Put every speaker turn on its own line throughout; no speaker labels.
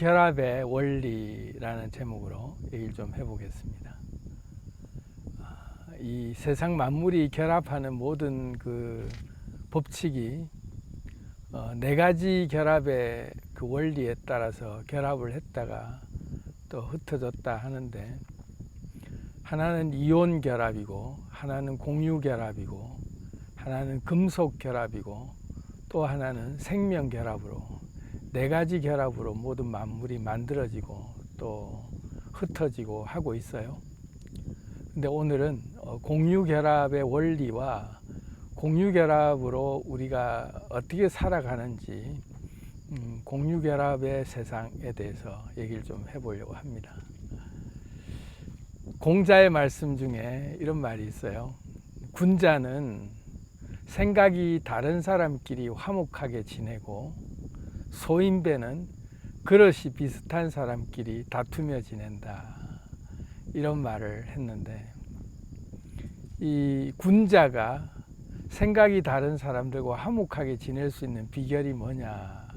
결합의 원리라는 제목으로 얘기를 좀 해보겠습니다. 이 세상 만물이 결합하는 모든 그 법칙이 네 가지 결합의 그 원리에 따라서 결합을 했다가 또 흩어졌다 하는데, 하나는 이온 결합이고, 하나는 공유 결합이고, 하나는 금속 결합이고, 또 하나는 생명 결합으로 네 가지 결합으로 모든 만물이 만들어지고 또 흩어지고 하고 있어요. 근데 오늘은 공유 결합의 원리와 공유 결합으로 우리가 어떻게 살아가는지, 공유 결합의 세상에 대해서 얘기를 좀 해보려고 합니다. 공자의 말씀 중에 이런 말이 있어요. 군자는 생각이 다른 사람끼리 화목하게 지내고, 소인배는 그릇이 비슷한 사람끼리 다투며 지낸다, 이런 말을 했는데, 이 군자가 생각이 다른 사람들과 화목하게 지낼 수 있는 비결이 뭐냐,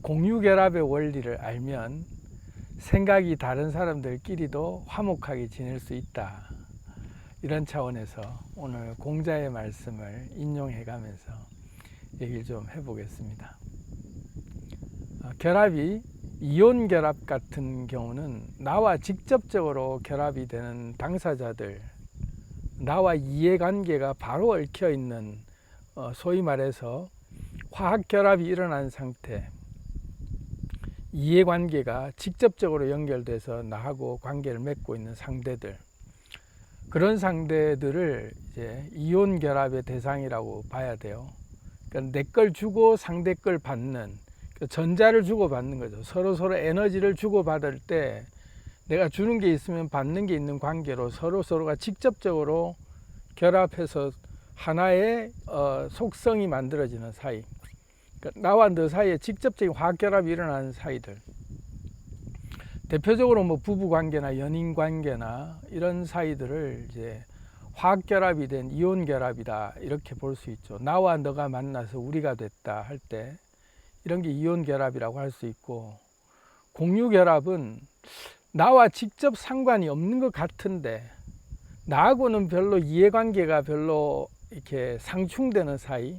공유결합의 원리를 알면 생각이 다른 사람들끼리도 화목하게 지낼 수 있다, 이런 차원에서 오늘 공자의 말씀을 인용해 가면서 얘기를 좀 해보겠습니다. 결합이 이온 결합 같은 경우는 나와 직접적으로 결합이 되는 당사자들, 나와 이해관계가 바로 얽혀 있는, 소위 말해서 화학 결합이 일어난 상태, 이해관계가 직접적으로 연결돼서 나하고 관계를 맺고 있는 상대들, 그런 상대들을 이제 이온 결합의 대상이라고 봐야 돼요. 그러니까 내 걸 주고 상대 걸 받는, 전자를 주고받는 거죠. 서로 에너지를 주고받을 때 내가 주는 게 있으면 받는 게 있는 관계로 서로가 직접적으로 결합해서 하나의 속성이 만들어지는 사이, 그러니까 나와 너 사이에 직접적인 화학결합이 일어나는 사이들, 대표적으로 뭐 부부관계나 연인관계나 이런 사이들을 이제 화학결합이 된 이온결합이다, 이렇게 볼 수 있죠. 나와 너가 만나서 우리가 됐다 할 때 이런 게 이온결합이라고 할 수 있고, 공유결합은 나와 직접 상관이 없는 것 같은데 나하고는 별로 이해관계가 별로 이렇게 상충되는 사이,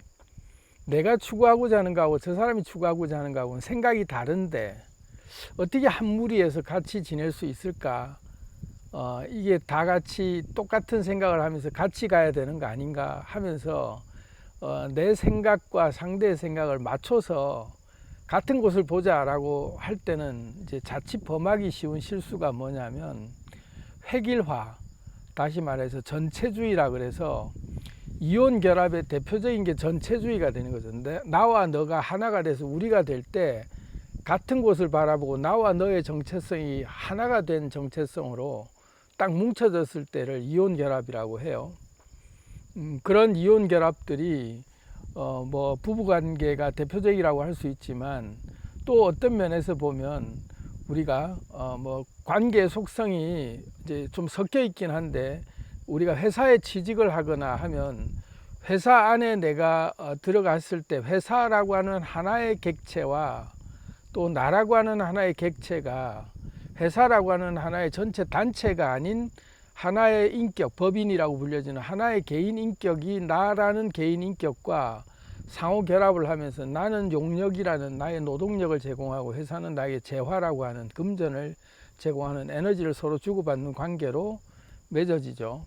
내가 추구하고자 하는 거하고 저 사람이 추구하고자 하는 거하고는 생각이 다른데 어떻게 한 무리에서 같이 지낼 수 있을까, 이게 다 같이 똑같은 생각을 하면서 같이 가야 되는 거 아닌가 하면서 내 생각과 상대의 생각을 맞춰서 같은 곳을 보자라고 할 때는 이제 자칫 범하기 쉬운 실수가 뭐냐면 획일화, 다시 말해서 전체주의라 그래서 이온 결합의 대표적인 게 전체주의가 되는 거죠. 나와 너가 하나가 돼서 우리가 될 때 같은 곳을 바라보고 나와 너의 정체성이 하나가 된 정체성으로 딱 뭉쳐졌을 때를 이온 결합이라고 해요. 그런 이온 결합들이 뭐 부부관계가 대표적이라고 할 수 있지만, 또 어떤 면에서 보면 우리가 뭐 관계의 속성이 이제 좀 섞여 있긴 한데, 우리가 회사에 취직을 하거나 하면 회사 안에 내가 들어갔을 때 회사라고 하는 하나의 객체와 또 나라고 하는 하나의 객체가 회사라고 하는 하나의 전체 단체가 아닌 하나의 인격, 법인이라고 불려지는 하나의 개인 인격이 나라는 개인 인격과 상호 결합을 하면서 나는 용력이라는 나의 노동력을 제공하고 회사는 나에게 재화라고 하는 금전을 제공하는 에너지를 서로 주고받는 관계로 맺어지죠.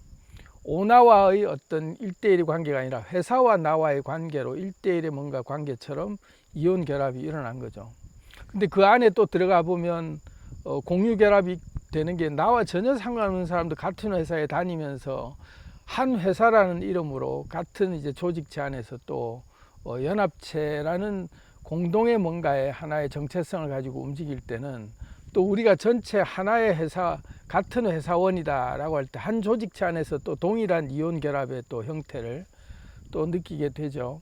오나와의 어떤 1대1의 관계가 아니라 회사와 나와의 관계로 1대1의 뭔가 관계처럼 이온 결합이 일어난 거죠. 근데 그 안에 또 들어가 보면 공유 결합이 되는 게 나와 전혀 상관없는 사람도 같은 회사에 다니면서 한 회사라는 이름으로 같은 이제 조직체 안에서 또 연합체라는 공동의 뭔가의 하나의 정체성을 가지고 움직일 때는 또 우리가 전체 하나의 회사, 같은 회사원이다 라고 할 때 한 조직체 안에서 또 동일한 이온 결합의 또 형태를 또 느끼게 되죠.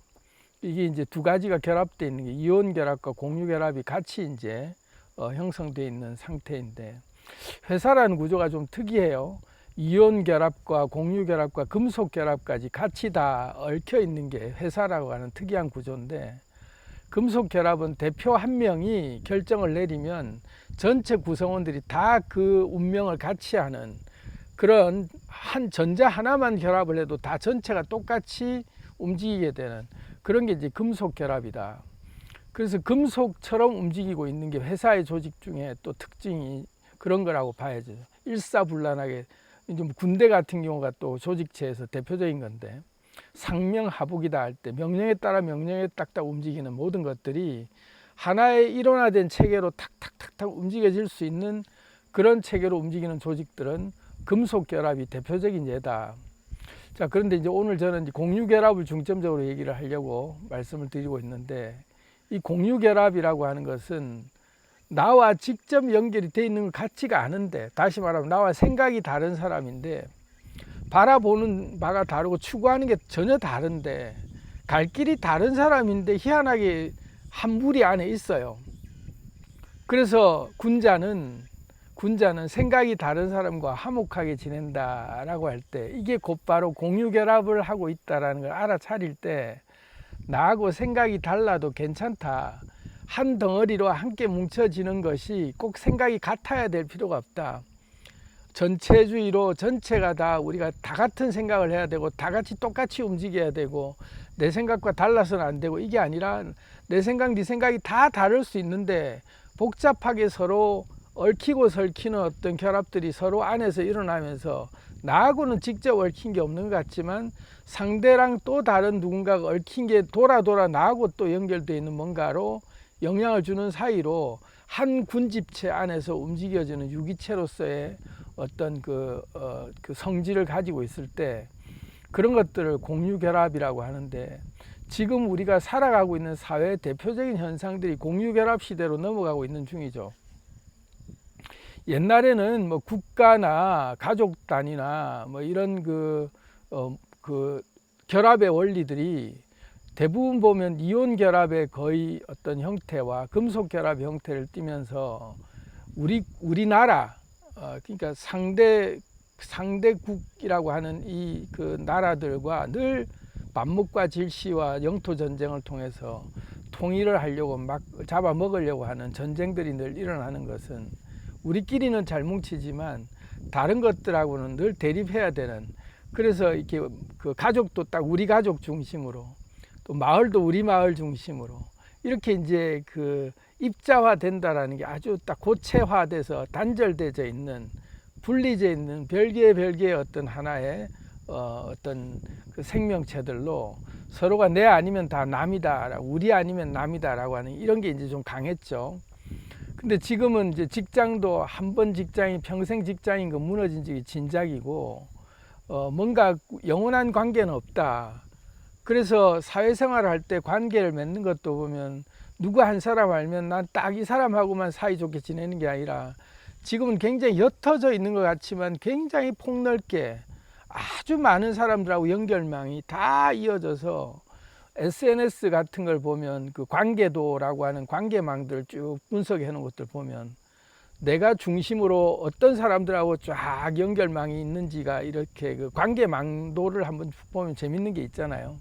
이게 이제 두 가지가 결합되어 있는 게 이온 결합과 공유 결합이 같이 이제 형성되어 있는 상태인데, 회사라는 구조가 좀 특이해요. 이온 결합과 공유 결합과 금속 결합까지 같이 다 얽혀 있는 게 회사라고 하는 특이한 구조인데, 금속 결합은 대표 한 명이 결정을 내리면 전체 구성원들이 다 그 운명을 같이 하는 그런 한 전자 하나만 결합을 해도 다 전체가 똑같이 움직이게 되는 그런 게 이제 금속 결합이다. 그래서 금속처럼 움직이고 있는 게 회사의 조직 중에 또 특징이 그런 거라고 봐야죠. 일사불란하게 이제 뭐 군대 같은 경우가 또 조직체에서 대표적인 건데 상명하복이다 할 때 명령에 따라 명령에 딱딱 움직이는 모든 것들이 하나의 일원화된 체계로 탁탁탁탁 움직여질 수 있는 그런 체계로 움직이는 조직들은 금속 결합이 대표적인 예다. 자, 그런데 이제 오늘 저는 이제 공유 결합을 중점적으로 얘기를 하려고 말씀을 드리고 있는데 이 공유 결합이라고 하는 것은 나와 직접 연결이 되어 있는 것 같지가 않은데, 다시 말하면 나와 생각이 다른 사람인데 바라보는 바가 다르고 추구하는 게 전혀 다른데 갈 길이 다른 사람인데 희한하게 한 무리 안에 있어요. 그래서 군자는 생각이 다른 사람과 화목하게 지낸다라고 할 때 이게 곧바로 공유결합을 하고 있다는 걸 알아차릴 때 나하고 생각이 달라도 괜찮다. 한 덩어리로 함께 뭉쳐지는 것이 꼭 생각이 같아야 될 필요가 없다. 전체주의로 전체가 다 우리가 다 같은 생각을 해야 되고 다 같이 똑같이 움직여야 되고 내 생각과 달라서는 안 되고 이게 아니라 내 생각, 네 생각이 다 다를 수 있는데 복잡하게 서로 얽히고 설키는 어떤 결합들이 서로 안에서 일어나면서 나하고는 직접 얽힌 게 없는 것 같지만 상대랑 또 다른 누군가가 얽힌 게 돌아 나하고 또 연결되어 있는 뭔가로 영향을 주는 사이로 한 군집체 안에서 움직여지는 유기체로서의 어떤 그 성질을 가지고 있을 때 그런 것들을 공유결합이라고 하는데 지금 우리가 살아가고 있는 사회의 대표적인 현상들이 공유결합 시대로 넘어가고 있는 중이죠. 옛날에는 뭐 국가나 가족 단위나 뭐 이런 그 결합의 원리들이 대부분 보면 이온 결합의 거의 어떤 형태와 금속 결합의 형태를 띠면서 우리나라 그러니까 상대국이라고 하는 이 그 나라들과 늘 반목과 질시와 영토 전쟁을 통해서 통일을 하려고 막 잡아먹으려고 하는 전쟁들이 늘 일어나는 것은 우리끼리는 잘 뭉치지만 다른 것들하고는 늘 대립해야 되는, 그래서 이렇게 그 가족도 딱 우리 가족 중심으로 또 마을도 우리 마을 중심으로 이렇게 이제 그 입자화 된다라는 게 아주 딱 고체화돼서 단절되어 있는 분리되어 있는 별개의 어떤 하나의 어떤 그 생명체들로 서로가 내 아니면 다 남이다, 우리 아니면 남이다라고 하는 이런 게 이제 좀 강했죠. 근데 지금은 이제 직장도 한 번 직장이 평생 직장인 거 무너진 적이 진작이고 뭔가 영원한 관계는 없다. 그래서 사회생활을 할 때 관계를 맺는 것도 보면 누구 한 사람 알면 난 딱 이 사람하고만 사이좋게 지내는 게 아니라 지금은 굉장히 옅어져 있는 것 같지만 굉장히 폭넓게 아주 많은 사람들하고 연결망이 다 이어져서 SNS 같은 걸 보면 그 관계도라고 하는 관계망들을 쭉 분석해 놓은 것들 보면 내가 중심으로 어떤 사람들하고 쫙 연결망이 있는지가 이렇게 그 관계망도를 한번 보면 재밌는 게 있잖아요.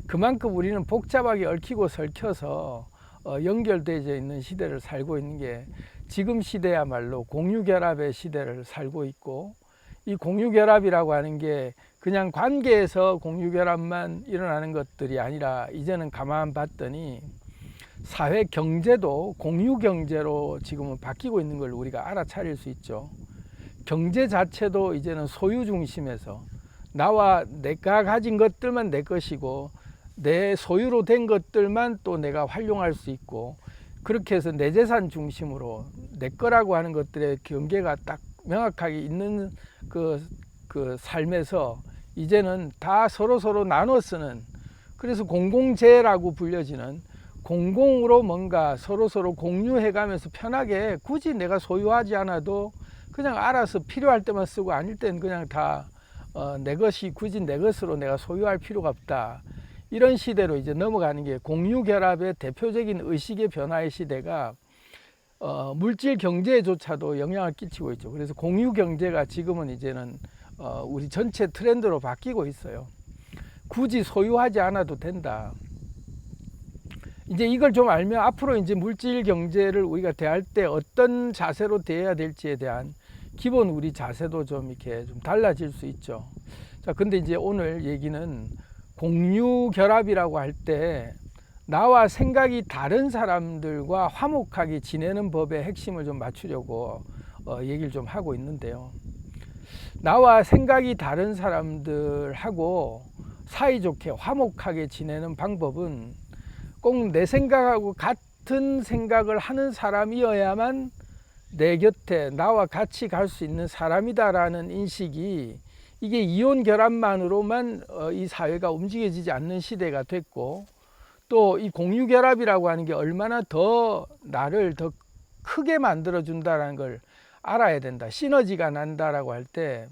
그만큼 우리는 복잡하게 얽히고 설켜서 연결되어 있는 시대를 살고 있는 게 지금 시대야말로 공유결합의 시대를 살고 있고, 이 공유결합이라고 하는 게 그냥 관계에서 공유결합만 일어나는 것들이 아니라 이제는 가만 봤더니 사회 경제도 공유경제로 지금은 바뀌고 있는 걸 우리가 알아차릴 수 있죠. 경제 자체도 이제는 소유 중심에서 나와 내가 가진 것들만 내 것이고 내 소유로 된 것들만 또 내가 활용할 수 있고, 그렇게 해서 내 재산 중심으로 내 거라고 하는 것들의 경계가 딱 명확하게 있는 그 삶에서 이제는 다 서로 나눠 쓰는, 그래서 공공재라고 불려지는 공공으로 뭔가 서로 공유해 가면서 편하게 굳이 내가 소유하지 않아도 그냥 알아서 필요할 때만 쓰고 아닐 때는 그냥 다 내 것이 굳이 내 것으로 내가 소유할 필요가 없다. 이런 시대로 이제 넘어가는 게 공유결합의 대표적인 의식의 변화의 시대가 물질 경제조차도 영향을 끼치고 있죠. 그래서 공유경제가 지금은 이제는 우리 전체 트렌드로 바뀌고 있어요. 굳이 소유하지 않아도 된다. 이제 이걸 좀 알면 앞으로 이제 물질 경제를 우리가 대할 때 어떤 자세로 대해야 될지에 대한 기본 우리 자세도 좀 이렇게 좀 달라질 수 있죠. 자, 근데 이제 오늘 얘기는 공유 결합이라고 할 때 나와 생각이 다른 사람들과 화목하게 지내는 법의 핵심을 좀 맞추려고 얘기를 좀 하고 있는데요. 나와 생각이 다른 사람들하고 사이좋게 화목하게 지내는 방법은 꼭 내 생각하고 같은 생각을 하는 사람이어야만 내 곁에 나와 같이 갈 수 있는 사람이다라는 인식이, 이게 이혼 결합만으로만 이 사회가 움직여지지 않는 시대가 됐고, 또 이 공유 결합이라고 하는 게 얼마나 더 나를 더 크게 만들어 준다라는 걸 알아야 된다. 시너지가 난다라고 할 때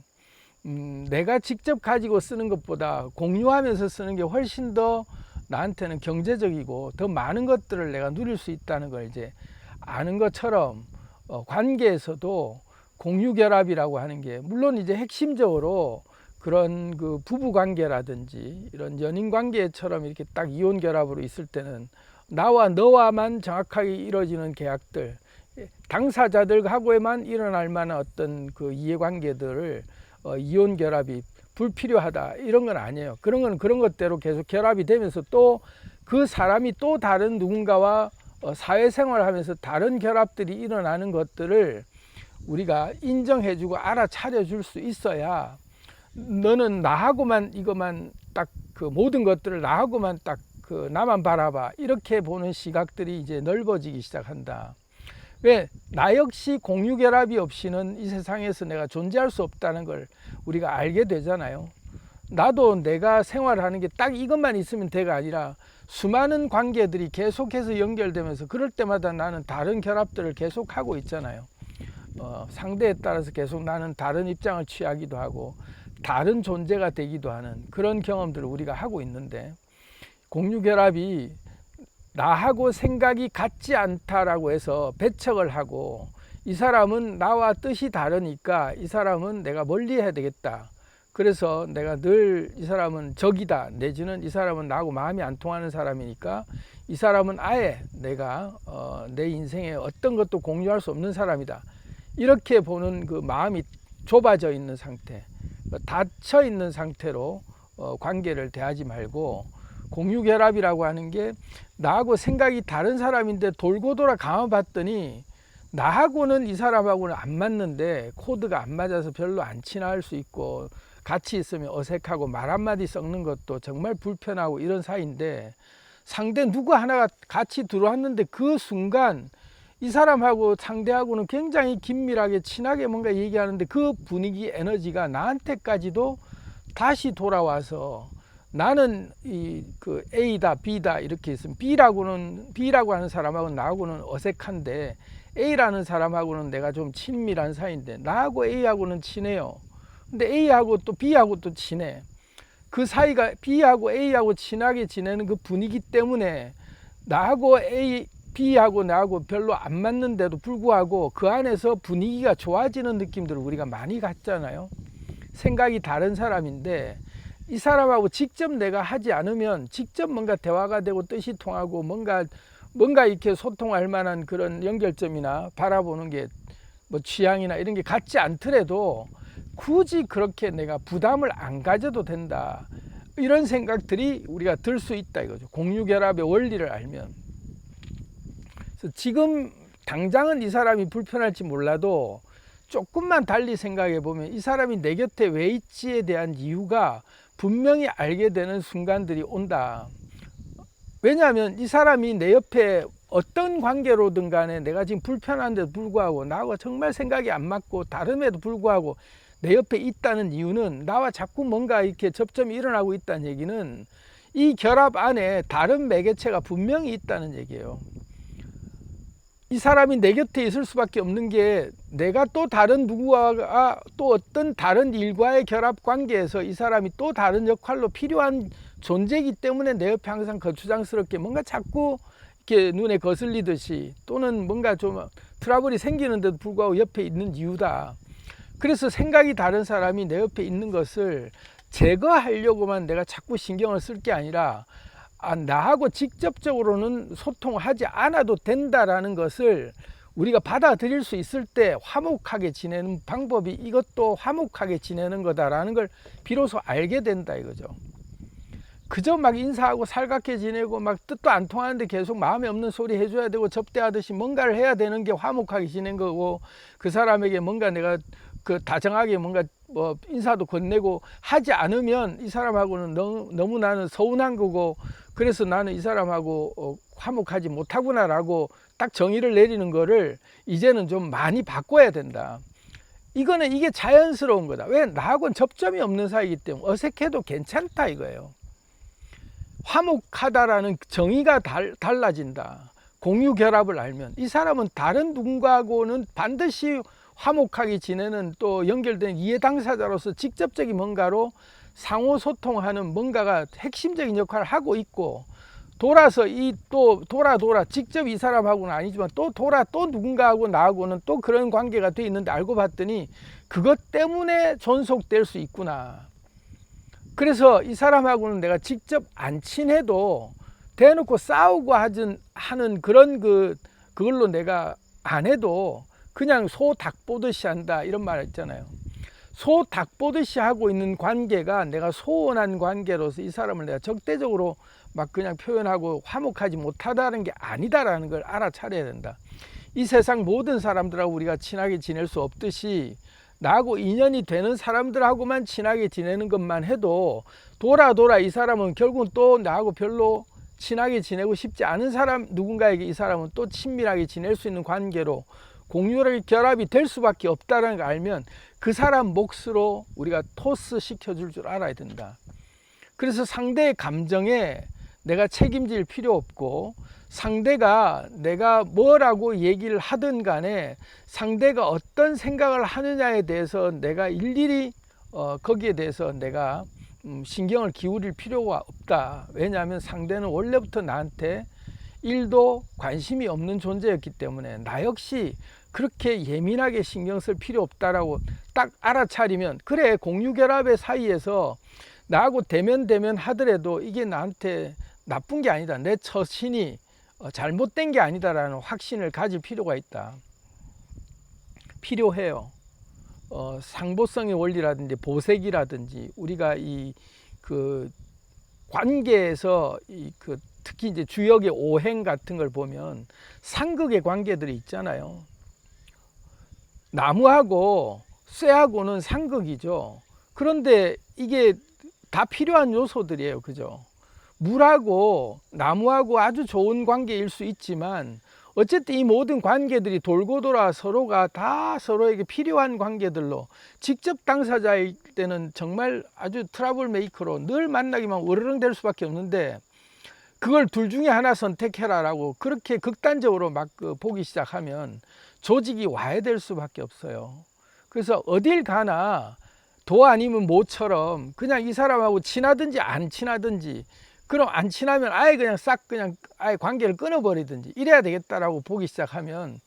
내가 직접 가지고 쓰는 것보다 공유하면서 쓰는 게 훨씬 더 나한테는 경제적이고 더 많은 것들을 내가 누릴 수 있다는 걸 이제 아는 것처럼, 관계에서도 공유 결합이라고 하는 게, 물론 이제 핵심적으로 그런 그 부부 관계라든지 이런 연인 관계처럼 이렇게 딱 이혼 결합으로 있을 때는 나와 너와만 정확하게 이루어지는 계약들, 당사자들하고에만 일어날 만한 어떤 그 이해관계들을 이혼 결합이 불필요하다 이런 건 아니에요. 그런 건 그런 것대로 계속 결합이 되면서 또 그 사람이 또 다른 누군가와 사회생활을 하면서 다른 결합들이 일어나는 것들을 우리가 인정해주고 알아차려줄 수 있어야, 너는 나하고만 이것만 딱 그 모든 것들을 나하고만 딱 그 나만 바라봐 이렇게 보는 시각들이 이제 넓어지기 시작한다. 왜? 나 역시 공유 결합이 없이는 이 세상에서 내가 존재할 수 없다는 걸 우리가 알게 되잖아요. 나도 내가 생활하는 게 딱 이것만 있으면 돼가 아니라 수많은 관계들이 계속해서 연결되면서 그럴 때마다 나는 다른 결합들을 계속 하고 있잖아요. 상대에 따라서 계속 나는 다른 입장을 취하기도 하고 다른 존재가 되기도 하는 그런 경험들을 우리가 하고 있는데, 공유 결합이 나하고 생각이 같지 않다라고 해서 배척을 하고, 이 사람은 나와 뜻이 다르니까 이 사람은 내가 멀리 해야 되겠다, 그래서 내가 늘 이 사람은 적이다, 내지는 이 사람은 나하고 마음이 안 통하는 사람이니까 이 사람은 아예 내가 내 인생에 어떤 것도 공유할 수 없는 사람이다, 이렇게 보는 그 마음이 좁아져 있는 상태, 닫혀 있는 상태로 관계를 대하지 말고, 공유 결합이라고 하는 게 나하고 생각이 다른 사람인데 돌고 돌아 감아봤더니 나하고는 이 사람하고는 안 맞는데, 코드가 안 맞아서 별로 안 친할 수 있고 같이 있으면 어색하고 말 한마디 썩는 것도 정말 불편하고 이런 사이인데, 상대 누구 하나가 같이 들어왔는데 그 순간 이 사람하고 상대하고는 굉장히 긴밀하게 친하게 뭔가 얘기하는데 그 분위기 에너지가 나한테까지도 다시 돌아와서, 나는 그 A다 B다 이렇게 있으면 B라고 하는 사람하고는 나하고는 어색한데, A라는 사람하고는 내가 좀 친밀한 사이인데 나하고 A하고는 친해요. 근데 A하고 또 B하고 또 친해. 그 사이가 B하고 A하고 친하게 지내는 그 분위기 때문에 나하고 B하고 나하고 별로 안 맞는데도 불구하고 그 안에서 분위기가 좋아지는 느낌들을 우리가 많이 갖잖아요. 생각이 다른 사람인데 이 사람하고 직접 내가 하지 않으면 직접 뭔가 대화가 되고 뜻이 통하고 뭔가 이렇게 소통할 만한 그런 연결점이나 바라보는 게 뭐 취향이나 이런 게 같지 않더라도 굳이 그렇게 내가 부담을 안 가져도 된다, 이런 생각들이 우리가 들 수 있다 이거죠. 공유 결합의 원리를 알면. 그래서 지금 당장은 이 사람이 불편할지 몰라도 조금만 달리 생각해 보면 이 사람이 내 곁에 왜 있지에 대한 이유가 분명히 알게 되는 순간들이 온다. 왜냐하면 이 사람이 내 옆에 어떤 관계로든 간에 내가 지금 불편한데도 불구하고 나하고 정말 생각이 안 맞고 다름에도 불구하고 내 옆에 있다는 이유는, 나와 자꾸 뭔가 이렇게 접점이 일어나고 있다는 얘기는 이 결합 안에 다른 매개체가 분명히 있다는 얘기예요. 이 사람이 내 곁에 있을 수밖에 없는 게, 내가 또 다른 누구와 또 어떤 다른 일과의 결합 관계에서 이 사람이 또 다른 역할로 필요한 존재이기 때문에 내 옆에 항상 거추장스럽게 뭔가 자꾸 이렇게 눈에 거슬리듯이, 또는 뭔가 좀 트러블이 생기는데도 불구하고 옆에 있는 이유다. 그래서 생각이 다른 사람이 내 옆에 있는 것을 제거하려고만 내가 자꾸 신경을 쓸 게 아니라, 나하고 직접적으로는 소통하지 않아도 된다라는 것을 우리가 받아들일 수 있을 때 화목하게 지내는 방법이 이것도 화목하게 지내는 거다라는 걸 비로소 알게 된다 이거죠. 그저 막 인사하고 살갑게 지내고 막 뜻도 안 통하는데 계속 마음에 없는 소리 해줘야 되고 접대하듯이 뭔가를 해야 되는 게 화목하게 지낸 거고, 그 사람에게 뭔가 내가 다정하게 뭔가 뭐 인사도 건네고 하지 않으면 이 사람하고는 너무 나는 서운한 거고, 그래서 나는 이 사람하고 화목하지 못하구나라고 딱 정의를 내리는 거를 이제는 좀 많이 바꿔야 된다. 이게 자연스러운 거다. 왜? 나하고는 접점이 없는 사이이기 때문에 어색해도 괜찮다 이거예요. 화목하다라는 정의가 달라진다. 공유 결합을 알면 이 사람은 다른 누군가하고는 반드시 화목하게 지내는 또 연결된 이해 당사자로서 직접적인 뭔가로 상호 소통하는 뭔가가 핵심적인 역할을 하고 있고, 돌아서 돌아 직접 이 사람하고는 아니지만 또 누군가하고 나하고는 또 그런 관계가 돼 있는데 알고 봤더니 그것 때문에 존속될 수 있구나. 그래서 이 사람하고는 내가 직접 안 친해도 대놓고 싸우고 하는 그런 그걸로 내가 안 해도 그냥 소 닭 보듯이 한다 이런 말 있잖아요. 소 닭 보듯이 하고 있는 관계가 내가 소원한 관계로서 이 사람을 내가 적대적으로 막 그냥 표현하고 화목하지 못하다는 게 아니다라는 걸 알아차려야 된다. 이 세상 모든 사람들하고 우리가 친하게 지낼 수 없듯이 나하고 인연이 되는 사람들하고만 친하게 지내는 것만 해도 돌아 이 사람은 결국은 또 나하고 별로 친하게 지내고 싶지 않은 사람, 누군가에게 이 사람은 또 친밀하게 지낼 수 있는 관계로 공유를 결합이 될 수밖에 없다는 걸 알면 그 사람 몫으로 우리가 토스 시켜줄 줄 알아야 된다. 그래서 상대의 감정에 내가 책임질 필요 없고, 상대가 내가 뭐라고 얘기를 하든 간에 상대가 어떤 생각을 하느냐에 대해서 내가 일일이 거기에 대해서 내가 신경을 기울일 필요가 없다. 왜냐하면 상대는 원래부터 나한테 1도 관심이 없는 존재였기 때문에 나 역시 그렇게 예민하게 신경 쓸 필요 없다라고 딱 알아차리면, 그래 공유결합의 사이에서 나하고 대면 하더라도 이게 나한테 나쁜 게 아니다, 내 처신이 잘못된 게 아니다라는 확신을 가질 필요가 있다. 필요해요. 상보성의 원리라든지 보색이라든지 우리가 그 관계에서 특히 이제 주역의 오행 같은 걸 보면 상극의 관계들이 있잖아요. 나무하고 쇠하고는 상극이죠. 그런데 이게 다 필요한 요소들이에요. 그죠? 물하고 나무하고 아주 좋은 관계일 수 있지만 어쨌든 이 모든 관계들이 돌고 돌아 서로가 다 서로에게 필요한 관계들로, 직접 당사자일 때는 정말 아주 트러블 메이커로 늘 만나기만 으르렁 될 수밖에 없는데, 그걸 둘 중에 하나 선택해라라고 그렇게 극단적으로 막 보기 시작하면 조직이 와야 될 수밖에 없어요. 그래서 어딜 가나 도 아니면 모처럼 그냥 이 사람하고 친하든지 안 친하든지, 그럼 안 친하면 아예 그냥 아예 관계를 끊어버리든지 이래야 되겠다라고 보기 시작하면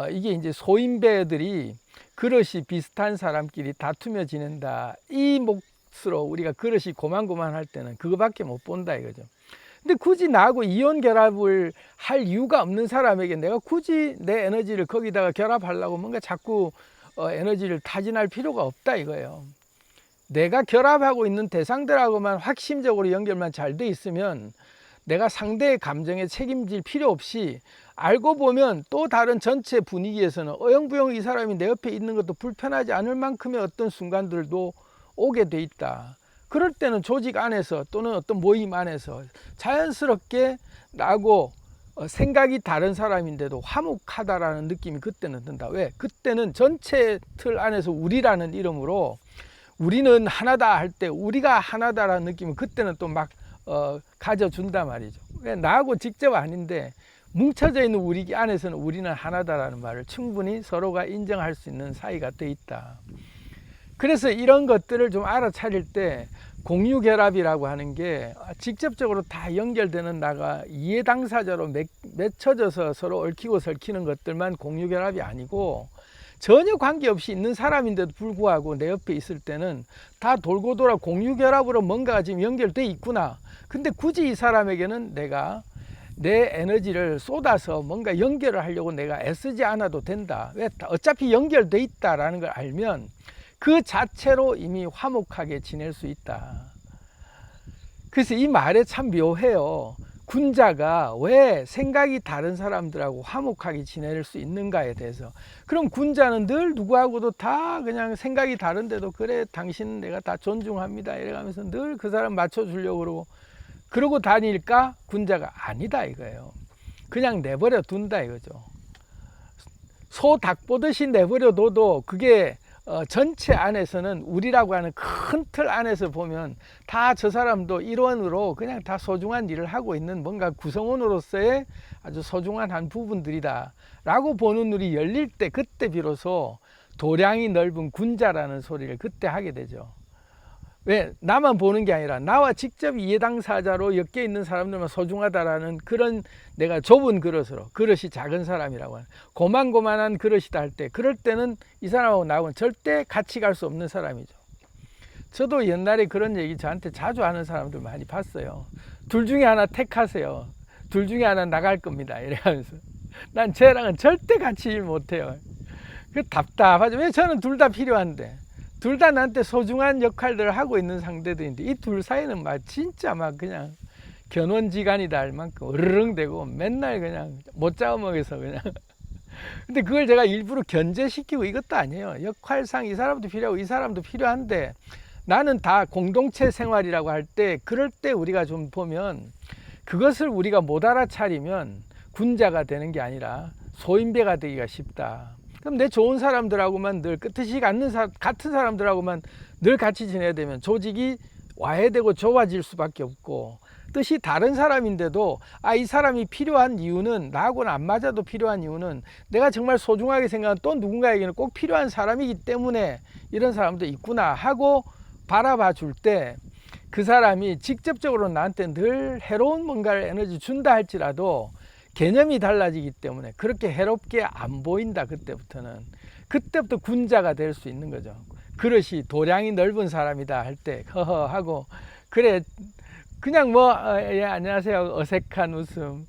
이게 이제 소인배들이 그릇이 비슷한 사람끼리 다투며 지낸다, 이 몫으로 우리가 그릇이 고만고만할 때는 그거밖에 못 본다 이거죠. 근데 굳이 나하고 이온 결합을 할 이유가 없는 사람에게 내가 굳이 내 에너지를 거기다가 결합하려고 뭔가 자꾸 에너지를 타진할 필요가 없다 이거예요. 내가 결합하고 있는 대상들하고만 확심적으로 연결만 잘 돼 있으면 내가 상대의 감정에 책임질 필요 없이, 알고 보면 또 다른 전체 분위기에서는 어영부영 이 사람이 내 옆에 있는 것도 불편하지 않을 만큼의 어떤 순간들도 오게 돼 있다. 그럴 때는 조직 안에서 또는 어떤 모임 안에서 자연스럽게 나하고 생각이 다른 사람인데도 화목하다라는 느낌이 그때는 든다. 왜? 그때는 전체 틀 안에서 우리라는 이름으로 우리는 하나다 할 때 우리가 하나다라는 느낌을 그때는 또 막 가져준단 말이죠. 왜? 나하고 직접 아닌데 뭉쳐져 있는 우리 안에서는 우리는 하나다라는 말을 충분히 서로가 인정할 수 있는 사이가 돼 있다. 그래서 이런 것들을 좀 알아차릴 때 공유결합이라고 하는 게 직접적으로 다 연결되는 나가 이해 당사자로 맺혀져서 서로 얽히고 설키는 것들만 공유결합이 아니고, 전혀 관계없이 있는 사람인데도 불구하고 내 옆에 있을 때는 다 돌고 돌아 공유결합으로 뭔가가 지금 연결돼 있구나. 근데 굳이 이 사람에게는 내가 내 에너지를 쏟아서 뭔가 연결을 하려고 내가 애쓰지 않아도 된다. 왜? 어차피 연결돼 있다라는 걸 알면 그 자체로 이미 화목하게 지낼 수 있다. 그래서 이 말에 참 묘해요. 군자가 왜 생각이 다른 사람들하고 화목하게 지낼 수 있는가에 대해서. 그럼 군자는 늘 누구하고도 다 그냥 생각이 다른데도 그래 당신은 내가 다 존중합니다 이래가면서 늘 그 사람 맞춰주려고 그러고 다닐까? 군자가 아니다 이거예요. 그냥 내버려 둔다 이거죠. 소 닭 보듯이 내버려 둬도 그게 전체 안에서는 우리라고 하는 큰 틀 안에서 보면 다 저 사람도 일원으로 그냥 다 소중한 일을 하고 있는 뭔가 구성원으로서의 아주 소중한 한 부분들이다 라고 보는 눈이 열릴 때 그때 비로소 도량이 넓은 군자라는 소리를 그때 하게 되죠. 왜? 나만 보는 게 아니라 나와 직접 이해당사자로 엮여 있는 사람들만 소중하다라는 그런 내가 좁은 그릇으로, 그릇이 작은 사람이라고 하는 고만고만한 그릇이다 할 때, 그럴 때는 이 사람하고 나하고는 절대 같이 갈 수 없는 사람이죠. 저도 옛날에 그런 얘기 저한테 자주 하는 사람들 많이 봤어요. 둘 중에 하나 택하세요. 둘 중에 하나 나갈 겁니다 이래가면서 난 쟤랑은 절대 같이 일 못해요. 그 답답하죠. 왜? 저는 둘 다 필요한데, 둘 다 나한테 소중한 역할들을 하고 있는 상대들인데 이 둘 사이는 막 진짜 막 그냥 견원지간이다 할 만큼 으르렁대고 맨날 그냥 못 잡아먹여서 그냥 근데 그걸 제가 일부러 견제시키고 이것도 아니에요. 역할상 이 사람도 필요하고 이 사람도 필요한데 나는 다 공동체 생활이라고 할 때, 그럴 때 우리가 좀 보면 그것을 우리가 못 알아차리면 군자가 되는 게 아니라 소인배가 되기가 쉽다. 그럼 내 좋은 사람들하고만 늘 뜻이 같은 사람들하고만 늘 같이 지내야 되면 조직이 와해되고 좁아질 수밖에 없고, 뜻이 다른 사람인데도 이 사람이 필요한 이유는, 나하고는 안 맞아도 필요한 이유는 내가 정말 소중하게 생각하는 또 누군가에게는 꼭 필요한 사람이기 때문에 이런 사람도 있구나 하고 바라봐 줄 때 그 사람이 직접적으로 나한테 늘 해로운 뭔가를 에너지 준다 할지라도 개념이 달라지기 때문에 그렇게 해롭게 안 보인다. 그때부터 군자가 될 수 있는 거죠. 그릇이 도량이 넓은 사람이다 할 때 허허 하고 그래 그냥 예, 안녕하세요 어색한 웃음,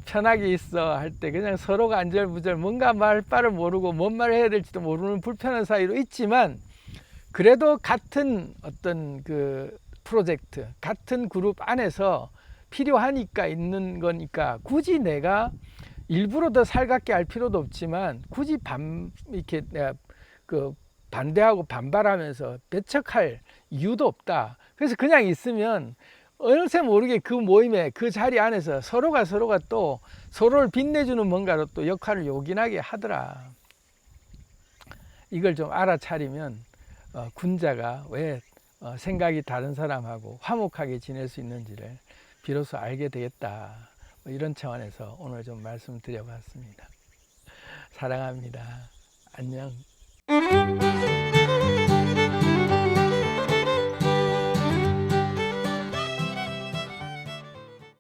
편하게 있어 할 때 그냥 서로가 안절부절 뭔가 말 바를 모르고 뭔 말을 해야 될지도 모르는 불편한 사이로 있지만, 그래도 같은 어떤 그 프로젝트, 같은 그룹 안에서 필요하니까 있는 거니까 굳이 내가 일부러 더 살갑게 할 필요도 없지만 굳이 이렇게 내가 그 반대하고 반발하면서 배척할 이유도 없다. 그래서 그냥 있으면 어느새 모르게 그 모임에 그 자리 안에서 서로가 또 서로를 빛내주는 뭔가로 또 역할을 요긴하게 하더라. 이걸 좀 알아차리면 군자가 왜 생각이 다른 사람하고 화목하게 지낼 수 있는지를 비로소 알게 되겠다. 이런 차원에서 오늘 좀 말씀드려 봤습니다. 사랑합니다. 안녕.